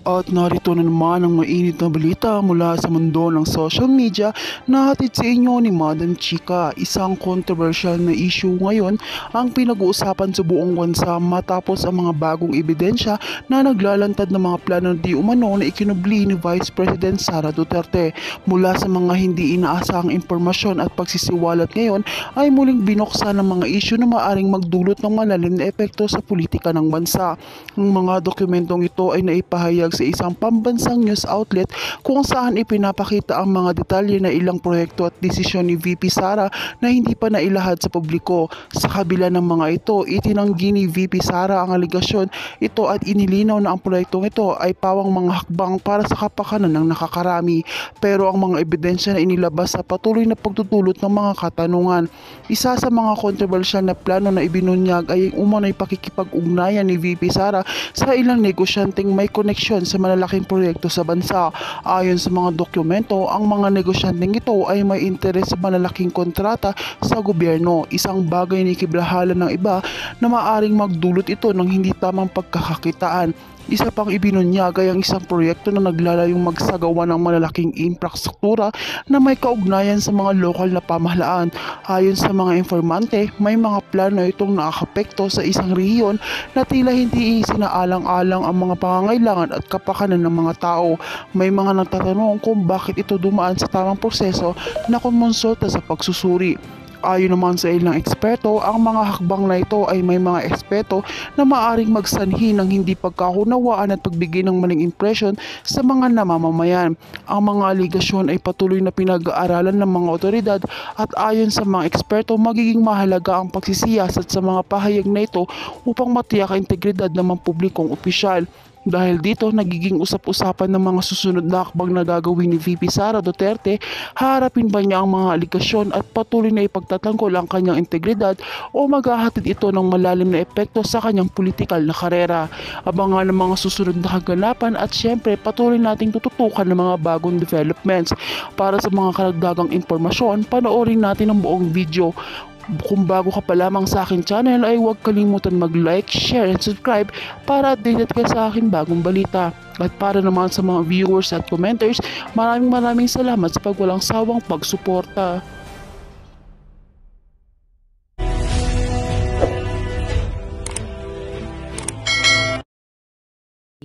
At narito na naman ang mainit na balita mula sa mundo ng social media na hatid sa inyo ni Madam Chika. Isang controversial na issue ngayon ang pinag-uusapan sa buong bansa matapos ang mga bagong ebidensya na naglalantad ng mga plano di umano na ikinubli ni Vice President Sara Duterte. Mula sa mga hindi inaasahang impormasyon at pagsisiwalat ngayon ay muling binuksan ng mga issue na maaring magdulot ng malalim na epekto sa politika ng bansa. Ang mga dokumentong ito ay naipahayag sa isang pambansang news outlet kung saan ipinapakita ang mga detalye na ilang proyekto at desisyon ni VP Sara na hindi pa nailahad sa publiko. Sa kabila ng mga ito, itinanggi ni VP Sara ang aligasyon ito at inilinaw na ang proyektong ito ay pawang mga hakbang para sa kapakanan ng nakakarami. Pero ang mga ebidensya na inilabas sa patuloy na pagtutulot ng mga katanungan. Isa sa mga kontrobersyal na plano na ibinunyag ay ang umano'y pakikipag-ugnayan ni VP Sara sa ilang negosyanteng may koneksyon sa malalaking proyekto sa bansa. Ayon sa mga dokumento, ang mga negosyanteng ito ay may interes sa malalaking kontrata sa gobyerno, isang bagay na ikibrahala ng iba na maaring magdulot ito ng hindi tamang pagkakakitaan. Isa pang ibinunyag ay ang isang proyekto na naglalayong magsagawa ng malalaking infrastruktura na may kaugnayan sa mga lokal na pamahalaan. Ayon sa mga informante, may mga plano itong nakakapekto sa isang rehiyon na tila hindi isinaalang-alang ang mga pangangailangan at kapakanan ng mga tao. May mga nagtatanong kung bakit ito dumaan sa tamang proseso na kumonsulta sa pagsusuri. Ayon naman sa ilang eksperto, ang mga hakbang na ito ay may mga espeto na maaring magsanhi ng hindi pagkakaunawaan at pagbigay ng maling impresyon sa mga namamamayan. Ang mga aligasyon ay patuloy na pinag-aaralan ng mga otoridad at ayon sa mga eksperto, magiging mahalaga ang pagsisiyasat sa mga pahayag na ito upang matiyak ang integridad ng mga publikong opisyal. Dahil dito, nagiging usap-usapan ng mga susunod na hakbang na gagawin ni VP Sara Duterte. Harapin ba niya ang mga aligasyon at patuloy na ipagtatanggol ang kanyang integridad o maghahatid ito ng malalim na epekto sa kanyang politikal na karera? Abangan ang mga susunod na kaganapan at syempre patuloy nating tututukan ng mga bagong developments. Para sa mga karagdagang impormasyon, panoorin natin ang buong video. Kung bago ka pa lamang sa akin channel ay huwag kalimutan mag-like, share, and subscribe para updated ka sa akin bagong balita. At para naman sa mga viewers at commenters, maraming salamat sa pagwalang sawang pagsuporta.